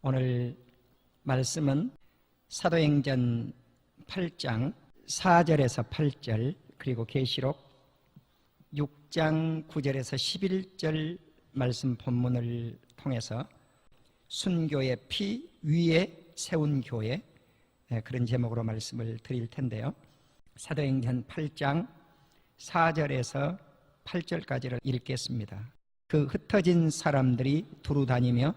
오늘 말씀은 사도행전 8장 4절에서 8절 그리고 계시록 6장 9절에서 11절 말씀 본문을 통해서 순교의 피 위에 세운 교회, 그런 제목으로 말씀을 드릴 텐데요. 사도행전 8장 4절에서 8절까지를 읽겠습니다. 그 흩어진 사람들이 두루 다니며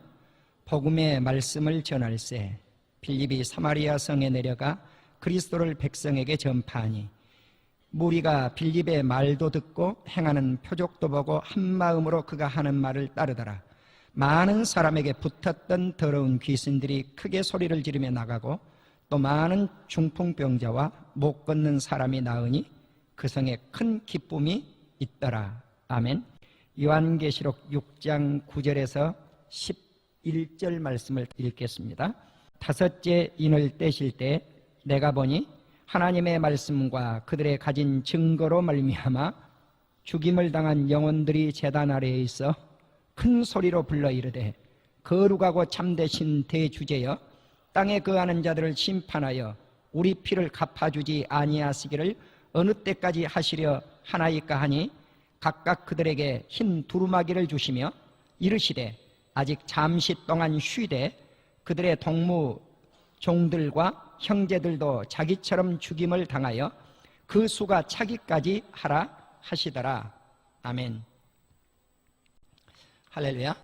복음의 말씀을 전할세 빌립이 사마리아 성에 내려가 그리스도를 백성에게 전파하니 무리가 빌립의 말도 듣고 행하는 표적도 보고 한마음으로 그가 하는 말을 따르더라. 많은 사람에게 붙었던 더러운 귀신들이 크게 소리를 지르며 나가고 또 많은 중풍병자와 못 걷는 사람이 나으니 그 성에 큰 기쁨이 있더라. 아멘. 요한계시록 6장 9절에서 11절 말씀을 읽겠습니다. 다섯째 인을 떼실 때 내가 보니 하나님의 말씀과 그들의 가진 증거로 말미암아 죽임을 당한 영혼들이 제단 아래에 있어 큰 소리로 불러 이르되 거룩하고 참되신 대주제여 땅에 거하는 자들을 심판하여 우리 피를 갚아주지 아니하시기를 어느 때까지 하시려 하나이까 하니 각각 그들에게 흰 두루마기를 주시며 이르시되 아직 잠시 동안 쉬되 그들의 동무 종들과 형제들도 자기처럼 죽임을 당하여 그 수가 차기까지 하라 하시더라. 아멘. 할렐루야.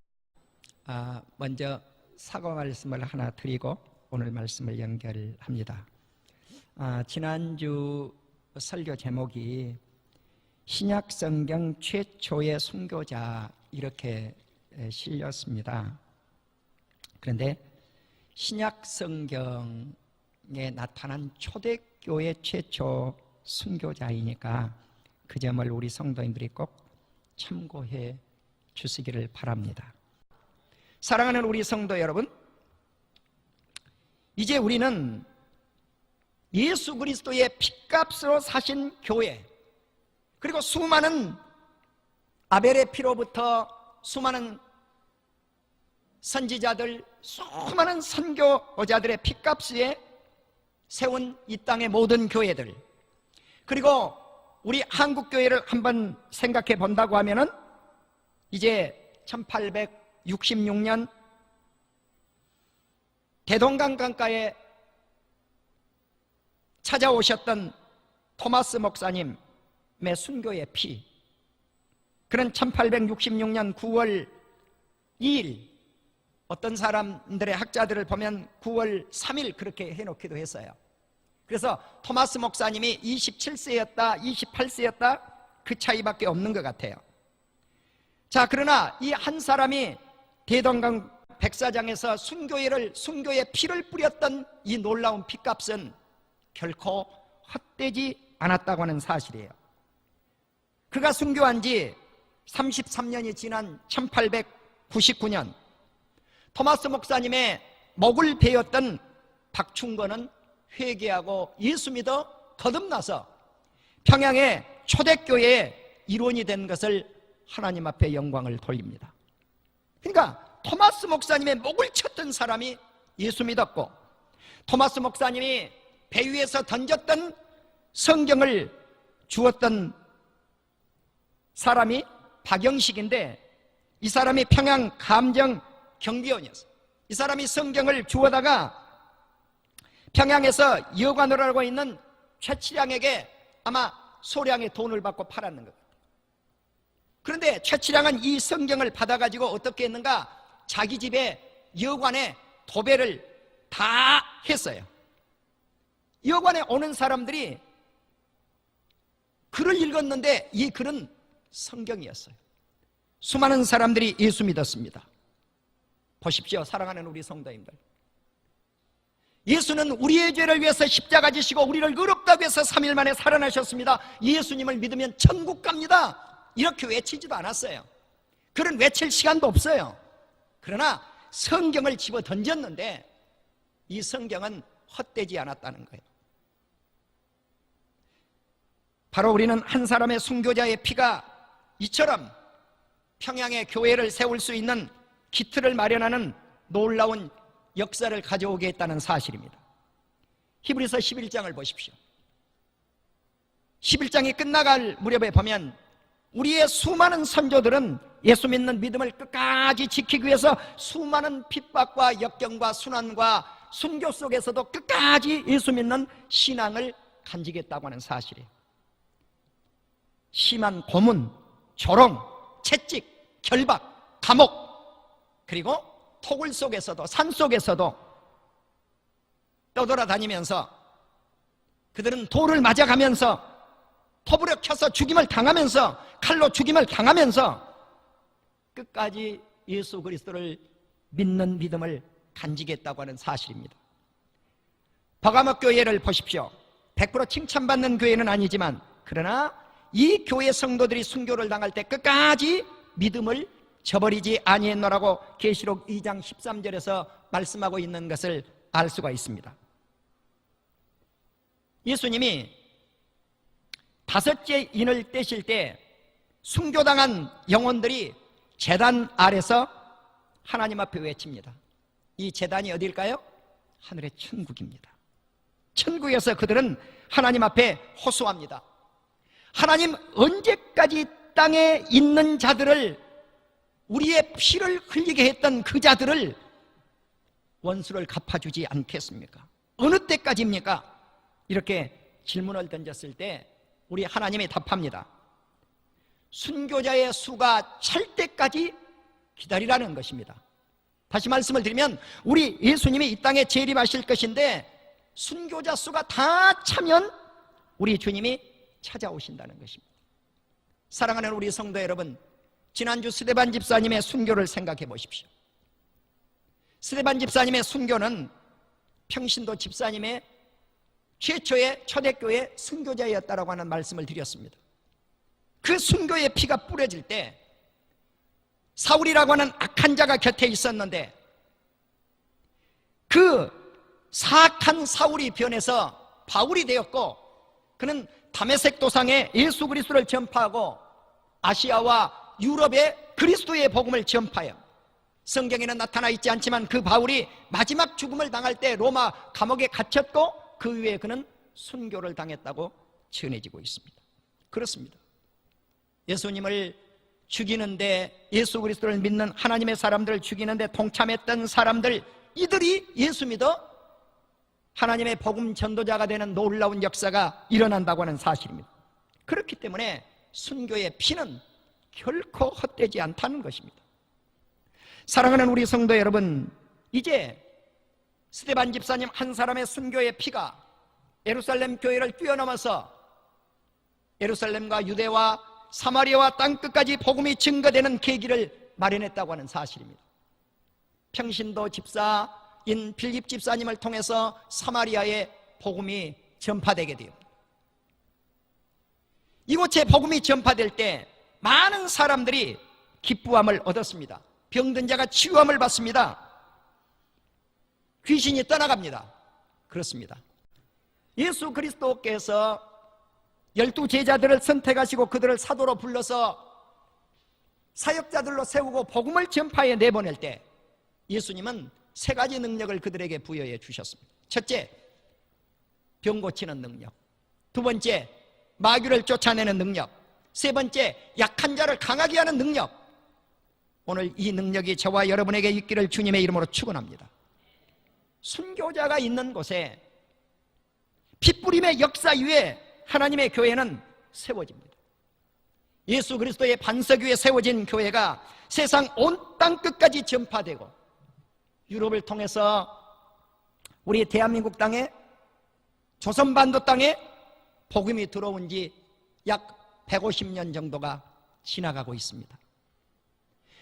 먼저 사과 말씀을 하나 드리고 오늘 말씀을 연결합니다. 지난주 설교 제목이 신약 성경 최초의 순교자 이렇게 실렸습니다. 그런데 신약 성경에 나타난 초대교회 최초 순교자이니까 그 점을 우리 성도님들이 꼭 참고해 주시기를 바랍니다. 사랑하는 우리 성도 여러분, 이제 우리는 예수 그리스도의 핏값으로 사신 교회, 그리고 수많은 아벨의 피로부터 수많은 선지자들, 수많은 선교자들의 핏값에 세운 이 땅의 모든 교회들, 그리고 우리 한국교회를 한번 생각해 본다고 하면은 이제 1866년 대동강 강가에 찾아오셨던 토마스 목사님의 순교의 피, 그는 1866년 9월 2일, 어떤 사람들의 학자들을 보면 9월 3일 그렇게 해놓기도 했어요. 그래서 토마스 목사님이 27세였다 28세였다 그 차이밖에 없는 것 같아요. 자, 그러나 이 한 사람이 대동강 백사장에서 순교의 피를 뿌렸던 이 놀라운 피값은 결코 헛되지 않았다고 하는 사실이에요. 그가 순교한 지 33년이 지난 1899년 토마스 목사님의 목을 베었던 박충건은 회개하고 예수 믿어 거듭나서 평양의 초대교회의 일원이 된 것을 하나님 앞에 영광을 돌립니다. 그러니까 토마스 목사님의 목을 쳤던 사람이 예수 믿었고, 토마스 목사님이 배 위에서 던졌던 성경을 주었던 사람이 박영식인데, 이 사람이 평양 감정 경비원이었어요. 이 사람이 성경을 주워다가 평양에서 여관을 하고 있는 최치량에게 아마 소량의 돈을 받고 팔았는 것 같아요. 그런데 최치량은 이 성경을 받아가지고 어떻게 했는가? 자기 집에 여관에 도배를 다 했어요. 여관에 오는 사람들이 글을 읽었는데 이 글은 성경이었어요. 수많은 사람들이 예수 믿었습니다. 보십시오, 사랑하는 우리 성도님들, 예수는 우리의 죄를 위해서 십자가 지시고 우리를 의롭다고 해서 3일 만에 살아나셨습니다. 예수님을 믿으면 천국 갑니다, 이렇게 외치지도 않았어요. 그런 외칠 시간도 없어요. 그러나 성경을 집어 던졌는데 이 성경은 헛되지 않았다는 거예요. 바로 우리는 한 사람의 순교자의 피가 이처럼 평양의 교회를 세울 수 있는 기틀을 마련하는 놀라운 역사를 가져오게 했다는 사실입니다. 히브리서 11장을 보십시오. 11장이 끝나갈 무렵에 보면 우리의 수많은 선조들은 예수 믿는 믿음을 끝까지 지키기 위해서 수많은 핍박과 역경과 순환과 순교 속에서도 끝까지 예수 믿는 신앙을 간직했다고 하는 사실이에요. 심한 고문, 조롱, 채찍, 결박, 감옥, 그리고 토굴 속에서도 산 속에서도 떠돌아다니면서 그들은 돌을 맞아가면서 톱으로 켜서 죽임을 당하면서 칼로 죽임을 당하면서 끝까지 예수 그리스도를 믿는 믿음을 간직했다고 하는 사실입니다. 버가모 교회를 보십시오. 100% 칭찬받는 교회는 아니지만 그러나 이 교회 성도들이 순교를 당할 때 끝까지 믿음을 저버리지 아니했노라고 계시록 2장 13절에서 말씀하고 있는 것을 알 수가 있습니다. 예수님이 5째 인을 떼실 때 순교당한 영혼들이 제단 아래서 하나님 앞에 외칩니다. 이 제단이 어딜까요? 하늘의 천국입니다. 천국에서 그들은 하나님 앞에 호소합니다. 하나님, 언제까지 땅에 있는 자들을, 우리의 피를 흘리게 했던 그 자들을 원수를 갚아주지 않겠습니까? 어느 때까지입니까? 이렇게 질문을 던졌을 때 우리 하나님이 답합니다. 순교자의 수가 찰 때까지 기다리라는 것입니다. 다시 말씀을 드리면 우리 예수님이 이 땅에 재림하실 것인데 순교자 수가 다 차면 우리 주님이 찾아오신다는 것입니다. 사랑하는 우리 성도 여러분, 지난주 스데반 집사님의 순교를 생각해 보십시오. 스데반 집사님의 순교는 평신도 집사님의 최초의 초대교회 순교자였다라고 하는 말씀을 드렸습니다. 그 순교의 피가 뿌려질 때 사울이라고 하는 악한 자가 곁에 있었는데 그 사악한 사울이 변해서 바울이 되었고 그는 다메섹 도상에 예수 그리스도를 전파하고 아시아와 유럽에 그리스도의 복음을 전파해요. 성경에는 나타나 있지 않지만 그 바울이 마지막 죽음을 당할 때 로마 감옥에 갇혔고 그 후에 그는 순교를 당했다고 전해지고 있습니다. 그렇습니다. 예수님을 죽이는데, 예수 그리스도를 믿는 하나님의 사람들을 죽이는데 동참했던 사람들, 이들이 예수 믿어 하나님의 복음 전도자가 되는 놀라운 역사가 일어난다고 하는 사실입니다. 그렇기 때문에 순교의 피는 결코 헛되지 않다는 것입니다. 사랑하는 우리 성도 여러분, 이제 스데반 집사님 한 사람의 순교의 피가 예루살렘 교회를 뛰어넘어서 예루살렘과 유대와 사마리아와 땅끝까지 복음이 증거되는 계기를 마련했다고 하는 사실입니다. 평신도 집사인 빌립 집사님을 통해서 사마리아에 복음이 전파되게 됩니다. 이곳에 복음이 전파될 때 많은 사람들이 기쁘함을 얻었습니다. 병든 자가 치유함을 받습니다. 귀신이 떠나갑니다. 그렇습니다. 예수 그리스도께서 12 제자들을 선택하시고 그들을 사도로 불러서 사역자들로 세우고 복음을 전파해 내보낼 때 예수님은 3가지 능력을 그들에게 부여해 주셨습니다. 첫째, 병 고치는 능력. 2번째, 마귀를 쫓아내는 능력. 3번째, 약한 자를 강하게 하는 능력. 오늘 이 능력이 저와 여러분에게 있기를 주님의 이름으로 축원합니다. 순교자가 있는 곳에 핏부림의 역사 위에 하나님의 교회는 세워집니다. 예수 그리스도의 반석 위에 세워진 교회가 세상 온 땅 끝까지 전파되고 유럽을 통해서 우리 대한민국 땅에, 조선반도 땅에 복음이 들어온 지 약 150년 정도가 지나가고 있습니다.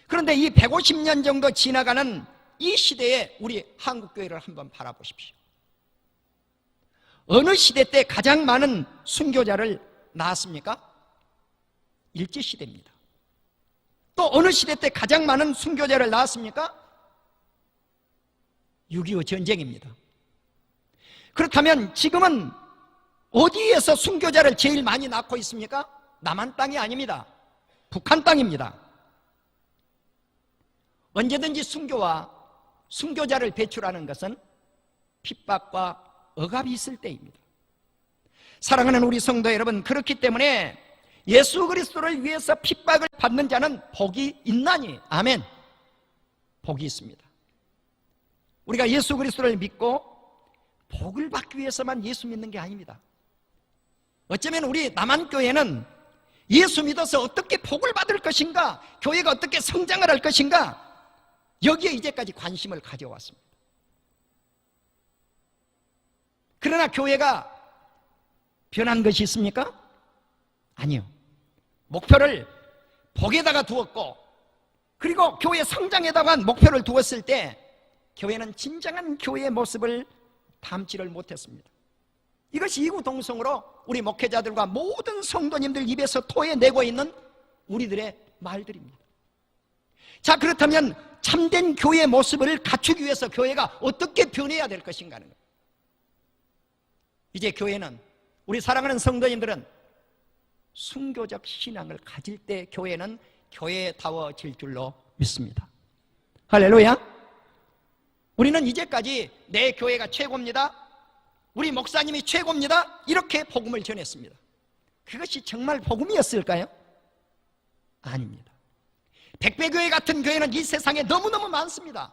그런데 이 150년 정도 지나가는 이 시대에 우리 한국교회를 한번 바라보십시오. 어느 시대 때 가장 많은 순교자를 낳았습니까? 일제시대입니다. 또 어느 시대 때 가장 많은 순교자를 낳았습니까? 6.25 전쟁입니다. 그렇다면 지금은 어디에서 순교자를 제일 많이 낳고 있습니까? 남한 땅이 아닙니다. 북한 땅입니다. 언제든지 순교와 순교자를 배출하는 것은 핍박과 억압이 있을 때입니다. 사랑하는 우리 성도 여러분, 그렇기 때문에 예수 그리스도를 위해서 핍박을 받는 자는 복이 있나니, 아멘, 복이 있습니다. 우리가 예수 그리스도를 믿고 복을 받기 위해서만 예수 믿는 게 아닙니다. 어쩌면 우리 남한교회는 예수 믿어서 어떻게 복을 받을 것인가, 교회가 어떻게 성장을 할 것인가, 여기에 이제까지 관심을 가져왔습니다. 그러나 교회가 변한 것이 있습니까? 아니요. 목표를 복에다가 두었고, 그리고 교회 성장에다가 목표를 두었을 때 교회는 진정한 교회의 모습을 담지를 못했습니다. 이것이 이구동성으로 우리 목회자들과 모든 성도님들 입에서 토해내고 있는 우리들의 말들입니다. 자, 그렇다면 참된 교회의 모습을 갖추기 위해서 교회가 어떻게 변해야 될 것인가 하는 거예요. 이제 교회는, 우리 사랑하는 성도님들은 순교적 신앙을 가질 때 교회는 교회다워질 줄로 믿습니다. 할렐루야. 우리는 이제까지 내 교회가 최고입니다, 우리 목사님이 최고입니다, 이렇게 복음을 전했습니다. 그것이 정말 복음이었을까요? 아닙니다. 백배교회 같은 교회는 이 세상에 너무너무 많습니다.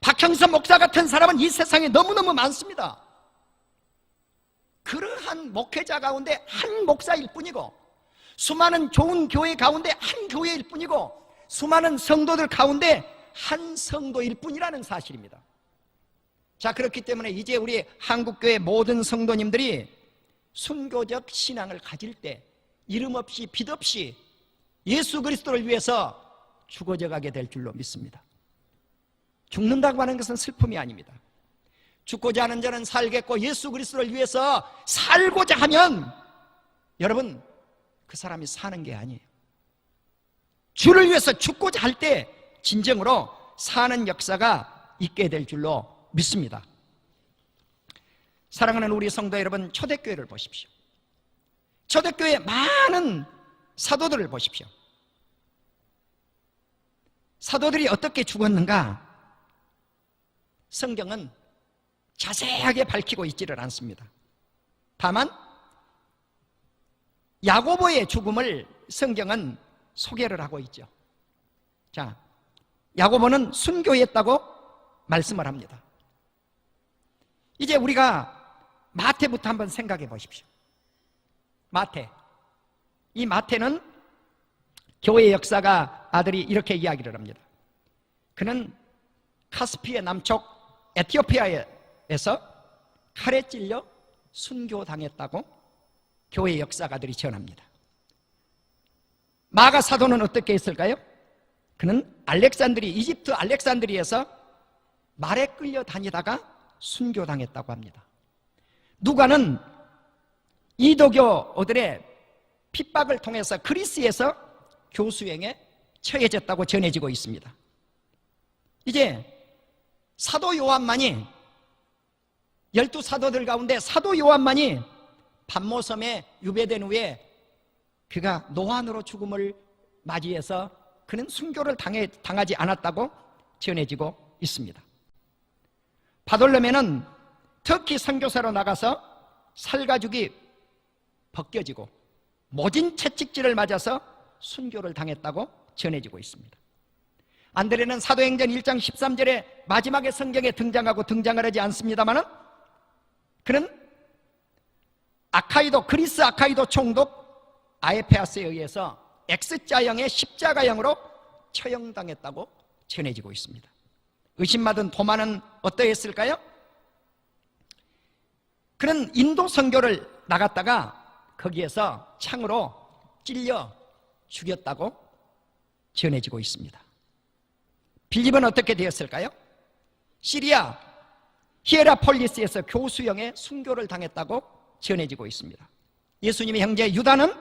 박형선 목사 같은 사람은 이 세상에 너무너무 많습니다. 그러한 목회자 가운데 한 목사일 뿐이고, 수많은 좋은 교회 가운데 한 교회일 뿐이고, 수많은 성도들 가운데 한 성도일 뿐이라는 사실입니다. 자, 그렇기 때문에 이제 우리 한국교회 모든 성도님들이 순교적 신앙을 가질 때 이름 없이 빛 없이 예수 그리스도를 위해서 죽어져 가게 될 줄로 믿습니다. 죽는다고 하는 것은 슬픔이 아닙니다. 죽고자 하는 자는 살겠고, 예수 그리스도를 위해서 살고자 하면 여러분, 그 사람이 사는 게 아니에요. 주를 위해서 죽고자 할 때 진정으로 사는 역사가 있게 될 줄로 믿습니다. 사랑하는 우리 성도 여러분, 초대교회를 보십시오. 초대교회 많은 사도들을 보십시오. 사도들이 어떻게 죽었는가? 성경은 자세하게 밝히고 있지를 않습니다. 다만 야고보의 죽음을 성경은 소개를 하고 있죠. 자, 야고보는 순교했다고 말씀을 합니다. 이제 우리가 마태부터 한번 생각해 보십시오. 마태, 이 마태는 교회의 역사가 아들이 이렇게 이야기를 합니다. 그는 카스피의 남쪽 에티오피아에서 칼에 찔려 순교당했다고 교회의 역사가들이 전합니다. 마가 사도는 어떻게 했을까요? 그는 이집트 알렉산드리에서 말에 끌려 다니다가 순교당했다고 합니다. 누가는 이도교들의 핍박을 통해서 그리스에서 교수행에 처해졌다고 전해지고 있습니다. 이제 사도 요한만이, 12사도들 가운데 사도 요한만이 pat모섬에 유배된 후에 그가 노안으로 죽음을 맞이해서 그는 순교를 당하지 않았다고 전해지고 있습니다. 바돌로메는 터키 선교사로 나가서 살가죽이 벗겨지고 모진 채찍질을 맞아서 순교를 당했다고 전해지고 있습니다. 안드레는 사도행전 1장 13절에 마지막에 성경에 등장하고 등장을 하지 않습니다만, 그는 그리스 아카이도 총독 아에페아스에 의해서 X자형의 십자가형으로 처형당했다고 전해지고 있습니다. 의심받은 도마는 어떠했을까요? 그는 인도 선교를 나갔다가 거기에서 창으로 찔려 죽였다고 전해지고 있습니다. 빌립은 어떻게 되었을까요? 시리아 히에라폴리스에서 교수형에 순교를 당했다고 전해지고 있습니다. 예수님의 형제 유다는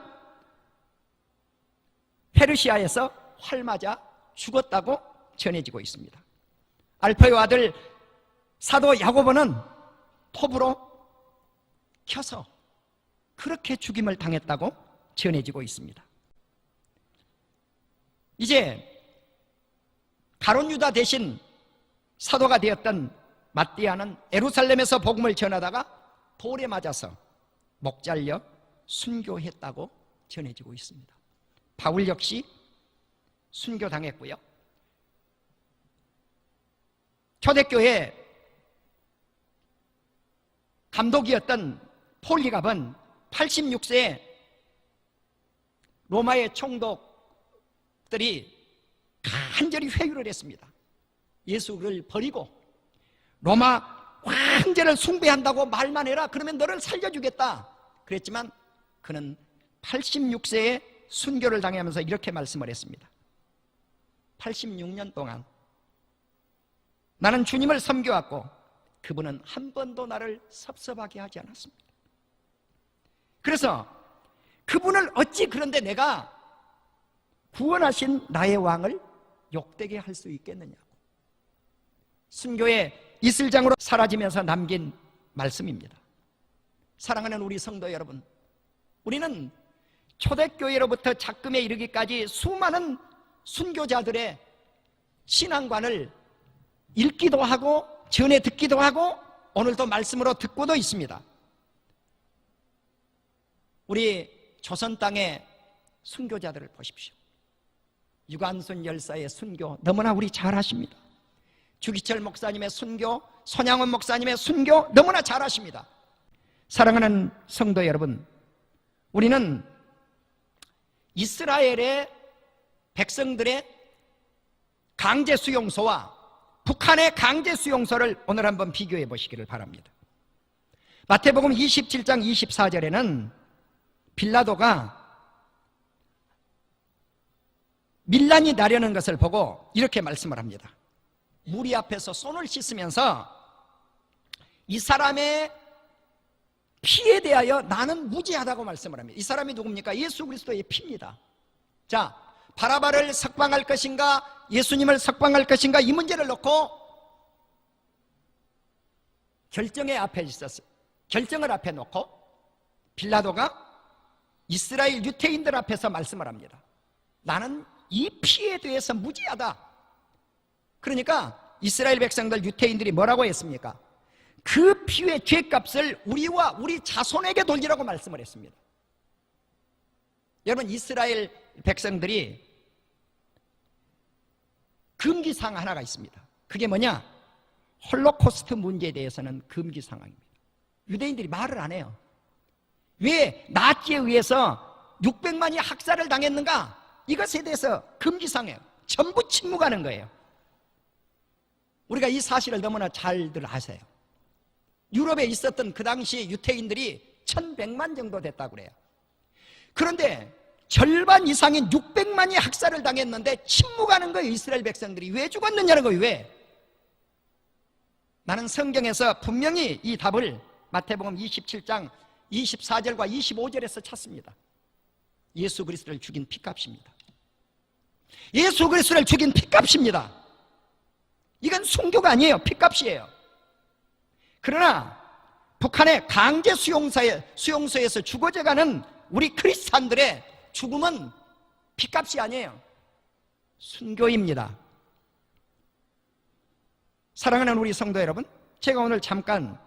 페르시아에서 활 맞아 죽었다고 전해지고 있습니다. 알파의 아들 사도 야고보는 톱으로 켜서 그렇게 죽임을 당했다고 전해지고 있습니다. 이제 가룟 유다 대신 사도가 되었던 마띠아는 예루살렘에서 복음을 전하다가 돌에 맞아서 목 잘려 순교했다고 전해지고 있습니다. 바울 역시 순교당했고요. 초대교회 감독이었던 폴리갑은 86세에 로마의 총독들이 간절히 회유를 했습니다. 예수를 버리고 로마 황제를 숭배한다고 말만 해라. 그러면 너를 살려주겠다. 그랬지만 그는 86세에 순교를 당하면서 이렇게 말씀을 했습니다. 86년 동안 나는 주님을 섬겨왔고 그분은 한 번도 나를 섭섭하게 하지 않았습니다. 그래서 그분을 어찌 그런데 내가 구원하신 나의 왕을 욕되게 할 수 있겠느냐고 순교의 이슬장으로 사라지면서 남긴 말씀입니다. 사랑하는 우리 성도 여러분, 우리는 초대교회로부터 작금에 이르기까지 수많은 순교자들의 신앙관을 읽기도 하고 전해 듣기도 하고 오늘도 말씀으로 듣고도 있습니다. 우리 조선 땅의 순교자들을 보십시오. 유관순 열사의 순교 너무나 우리 잘 아십니다. 주기철 목사님의 순교, 손양원 목사님의 순교 너무나 잘 아십니다. 사랑하는 성도 여러분, 우리는 이스라엘의 백성들의 강제 수용소와 북한의 강제 수용소를 오늘 한번 비교해 보시기를 바랍니다. 마태복음 27장 24절에는 빌라도가 밀란이 나려는 것을 보고 이렇게 말씀을 합니다. 무리 앞에서 손을 씻으면서 이 사람의 피에 대하여 나는 무죄하다고 말씀을 합니다. 이 사람이 누굽니까? 예수 그리스도의 피입니다. 자, 바라바를 석방할 것인가 예수님을 석방할 것인가 이 문제를 놓고 결정의 앞에 있었어요. 결정을 앞에 놓고 빌라도가 이스라엘 유태인들 앞에서 말씀을 합니다. 나는 이 피에 대해서 무죄하다. 그러니까 이스라엘 백성들 유태인들이 뭐라고 했습니까? 그 피의 죄값을 우리와 우리 자손에게 돌리라고 말씀을 했습니다. 여러분, 이스라엘 백성들이 금기사항 하나가 있습니다. 그게 뭐냐? 홀로코스트 문제에 대해서는 금기사항입니다. 유대인들이 말을 안 해요. 왜 나치에 의해서 600만이 학살을 당했는가? 이것에 대해서 금기사항이에요. 전부 침묵하는 거예요. 우리가 이 사실을 너무나 잘들 아세요. 유럽에 있었던 그 당시 유태인들이 1100만 정도 됐다고 그래요. 그런데 절반 이상인 600만이 학살을 당했는데 침묵하는 거예요. 이스라엘 백성들이 왜 죽었느냐는 거예요. 왜? 나는 성경에서 분명히 이 답을 마태복음 27장 24절과 25절에서 찾습니다. 예수 그리스도를 죽인 피값입니다. 예수 그리스도를 죽인 피값입니다. 이건 순교가 아니에요. 피값이에요. 그러나 북한의 강제 수용소에서 죽어져가는 우리 크리스찬들의 죽음은 피값이 아니에요. 순교입니다. 사랑하는 우리 성도 여러분, 제가 오늘 잠깐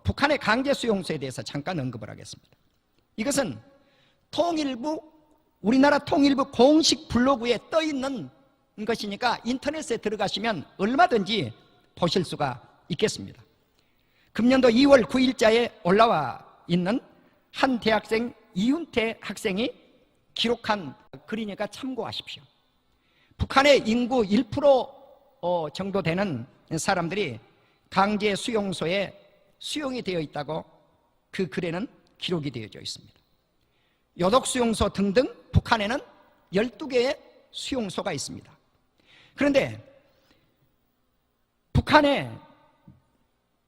북한의 강제 수용소에 대해서 잠깐 언급을 하겠습니다. 이것은 우리나라 통일부 공식 블로그에 떠 있는 것이니까 인터넷에 들어가시면 얼마든지 보실 수가 있겠습니다. 금년도 2월 9일자에 올라와 있는 한 대학생 이윤태 학생이 기록한 글이니까 참고하십시오. 북한의 인구 1% 정도 되는 사람들이 강제 수용소에 수용이 되어 있다고 그 글에는 기록이 되어져 있습니다. 요독수용소 등등 북한에는 12개의 수용소가 있습니다. 그런데 북한의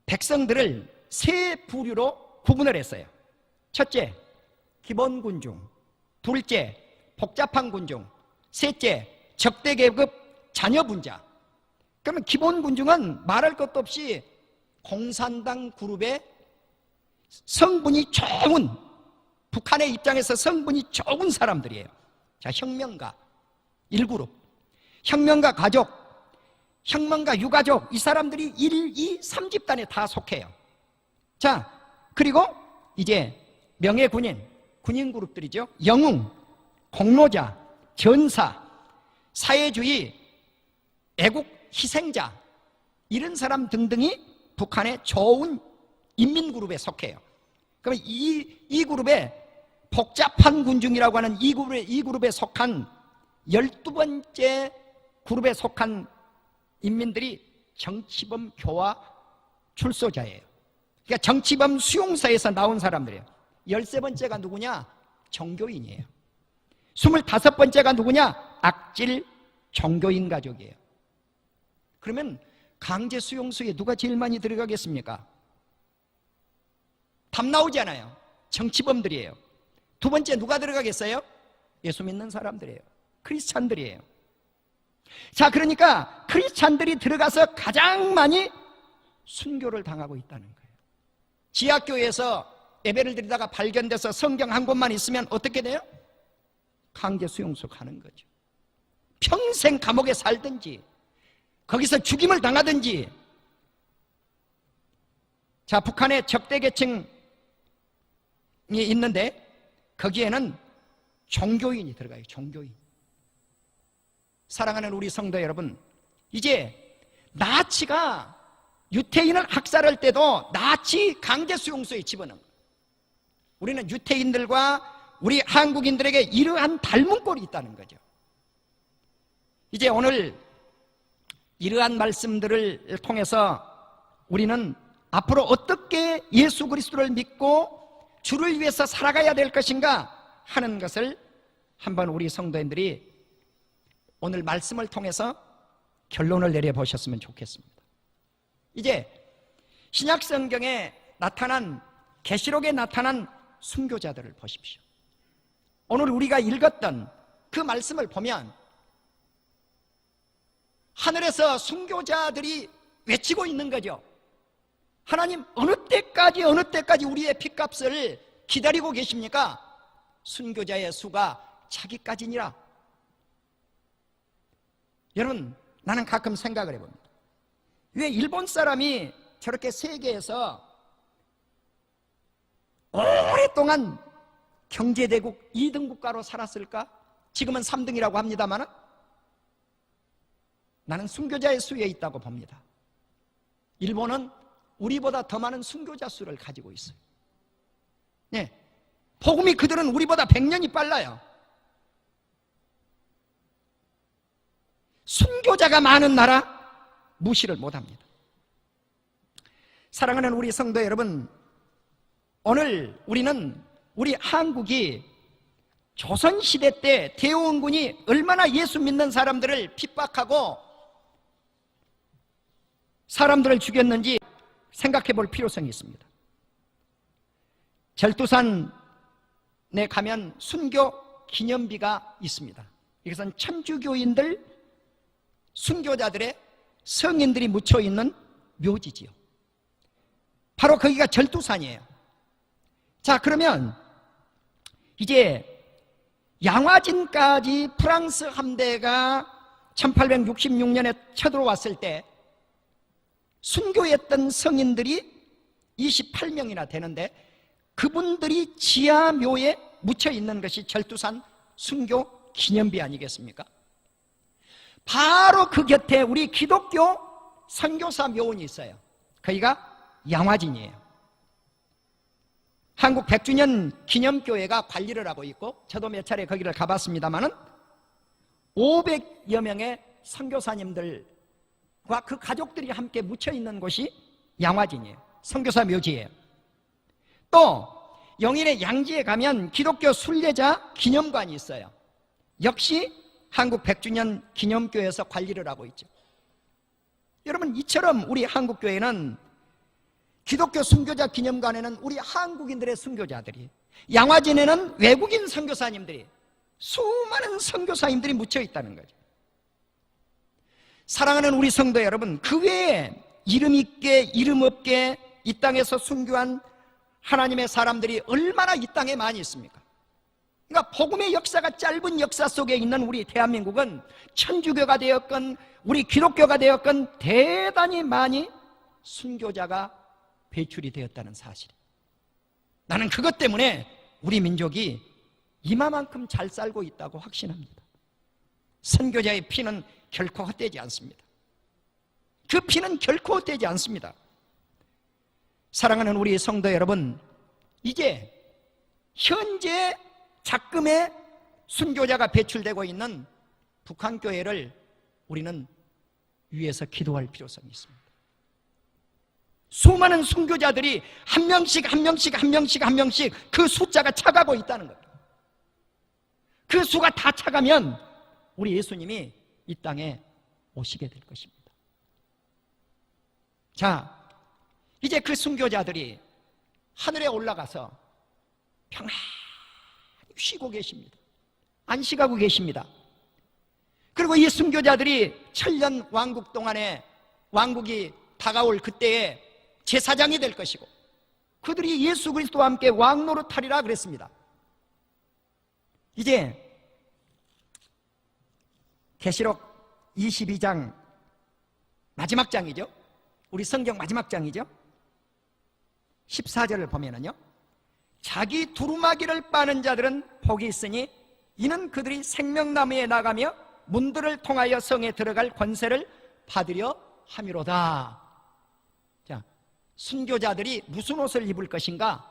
백성들을 세 부류로 구분을 했어요. 첫째, 기본군중. 둘째, 복잡한 군중. 셋째, 적대계급 자녀분자. 그러면 기본군중은 말할 것도 없이 공산당 그룹의 성분이 좋은, 북한의 입장에서 성분이 좋은 사람들이에요. 자, 혁명가, 1그룹. 혁명가 가족, 혁명가 유가족, 이 사람들이 1, 2, 3집단에 다 속해요. 자, 그리고 이제 명예군인, 군인 그룹들이죠. 영웅, 공로자, 전사, 사회주의, 애국 희생자, 이런 사람 등등이 북한의 좋은 인민그룹에 속해요. 그러면 이 그룹에 복잡한 군중이라고 하는 이 그룹에 속한 12번째 그룹에 속한 인민들이 정치범 교화 출소자예요. 그러니까 정치범 수용소에서 나온 사람들이에요. 13번째가 누구냐? 종교인이에요. 25번째가 누구냐? 악질 종교인 가족이에요. 그러면 강제 수용소에 누가 제일 많이 들어가겠습니까? 답 나오잖아요. 정치범들이에요. 두 번째 누가 들어가겠어요? 예수 믿는 사람들이에요. 크리스찬들이에요. 자, 그러니까 크리스찬들이 들어가서 가장 많이 순교를 당하고 있다는 거예요. 지하교회에서 예배를 드리다가 발견돼서 성경 한 권만 있으면 어떻게 돼요? 강제 수용소 가는 거죠. 평생 감옥에 살든지 거기서 죽임을 당하든지. 자, 북한에 적대계층이 있는데 거기에는 종교인이 들어가요. 종교인. 사랑하는 우리 성도 여러분, 이제 나치가 유태인을 학살할 때도 나치 강제 수용소에 집어넣은 거예요. 우리는 유태인들과 우리 한국인들에게 이러한 닮은 꼴이 있다는 거죠. 이제 오늘 이러한 말씀들을 통해서 우리는 앞으로 어떻게 예수 그리스도를 믿고 주를 위해서 살아가야 될 것인가 하는 것을 한번 우리 성도님들이 오늘 말씀을 통해서 결론을 내려보셨으면 좋겠습니다. 이제 신약 성경에 나타난, 계시록에 나타난 순교자들을 보십시오. 오늘 우리가 읽었던 그 말씀을 보면 하늘에서 순교자들이 외치고 있는 거죠. 하나님, 어느 때까지 우리의 핏값을 기다리고 계십니까? 순교자의 수가 차기까지니라. 여러분, 나는 가끔 생각을 해봅니다. 왜 일본 사람이 저렇게 세계에서 오랫동안 경제대국 2등 국가로 살았을까? 지금은 3등이라고 합니다만 나는 순교자의 수에 있다고 봅니다. 일본은 우리보다 더 많은 순교자 수를 가지고 있어요. 네, 복음이 그들은 우리보다 100년이 빨라요. 순교자가 많은 나라 무시를 못합니다. 사랑하는 우리 성도 여러분, 오늘 우리는 우리 한국이 조선시대 때 대원군이 얼마나 예수 믿는 사람들을 핍박하고 사람들을 죽였는지 생각해 볼 필요성이 있습니다. 절두산에 가면 순교 기념비가 있습니다. 이것은 천주교인들, 순교자들의 성인들이 묻혀있는 묘지지요. 바로 거기가 절두산이에요. 자, 그러면 이제 양화진까지 프랑스 함대가 1866년에 쳐들어왔을 때 순교했던 성인들이 28명이나 되는데 그분들이 지하묘에 묻혀있는 것이 절두산 순교 기념비 아니겠습니까? 바로 그 곁에 우리 기독교 선교사 묘원이 있어요. 거기가 양화진이에요. 한국 100주년 기념교회가 관리를 하고 있고 저도 몇 차례 거기를 가봤습니다마는 500여 명의 선교사님들과 그 가족들이 함께 묻혀있는 곳이 양화진이에요. 선교사 묘지예요. 또 영인의 양지에 가면 기독교 순례자 기념관이 있어요. 역시 한국 100주년 기념교회에서 관리를 하고 있죠. 여러분, 이처럼 우리 한국교회는 기독교 순교자 기념관에는 우리 한국인들의 순교자들이, 양화진에는 외국인 선교사님들이, 수많은 선교사님들이 묻혀 있다는 거죠. 사랑하는 우리 성도 여러분, 그 외에 이름 있게 이름 없게 이 땅에서 순교한 하나님의 사람들이 얼마나 이 땅에 많이 있습니까? 그러니까 복음의 역사가 짧은 역사 속에 있는 우리 대한민국은 천주교가 되었건 우리 기독교가 되었건 대단히 많이 순교자가 배출이 되었다는 사실. 나는 그것 때문에 우리 민족이 이마만큼 잘 살고 있다고 확신합니다. 선교자의 피는 결코 헛되지 않습니다. 그 피는 결코 헛되지 않습니다. 사랑하는 우리 성도 여러분, 이제 현재 작금의 순교자가 배출되고 있는 북한교회를 우리는 위해서 기도할 필요성이 있습니다. 수많은 순교자들이 한 명씩 그 숫자가 차가고 있다는 겁니다. 그 수가 다 차가면 우리 예수님이 이 땅에 오시게 될 것입니다. 자, 이제 그 순교자들이 하늘에 올라가서 평안히 쉬고 계십니다. 안식하고 계십니다. 그리고 이 순교자들이 천년 왕국 동안에 왕국이 다가올 그때에 제사장이 될 것이고 그들이 예수 그리스도와 함께 왕노릇하리라 그랬습니다. 이제 계시록 22장 마지막 장이죠. 우리 성경 마지막 장이죠. 14절을 보면은요, 자기 두루마기를 빠는 자들은 복이 있으니 이는 그들이 생명나무에 나가며 문들을 통하여 성에 들어갈 권세를 받으려 함이로다. 자, 순교자들이 무슨 옷을 입을 것인가?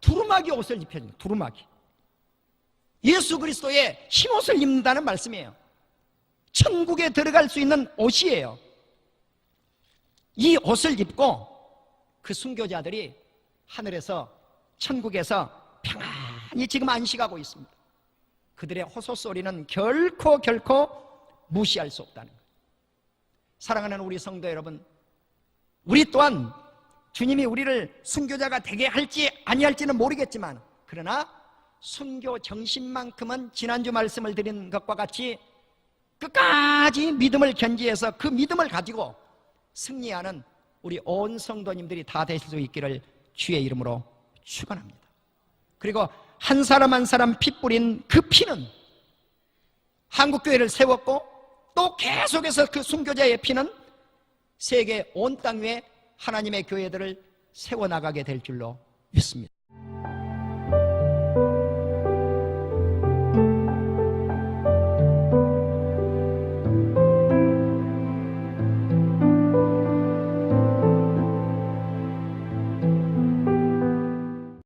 두루마기 옷을 입혀야 됩니다. 두루마기. 예수 그리스도의 흰옷을 입는다는 말씀이에요. 천국에 들어갈 수 있는 옷이에요. 이 옷을 입고 그 순교자들이 하늘에서 천국에서 평안히 지금 안식하고 있습니다. 그들의 호소 소리는 결코 무시할 수 없다는 거예요. 사랑하는 우리 성도 여러분, 우리 또한 주님이 우리를 순교자가 되게 할지 아니할지는 모르겠지만, 그러나 순교 정신만큼은 지난주 말씀을 드린 것과 같이 끝까지 믿음을 견지해서 그 믿음을 가지고 승리하는 우리 온 성도님들이 다 되실 수 있기를 주의 이름으로 축원합니다. 그리고 한 사람 한 사람 피 뿌린 그 피는 한국교회를 세웠고, 또 계속해서 그 순교자의 피는 세계 온 땅 위에 하나님의 교회들을 세워나가게 될 줄로 믿습니다.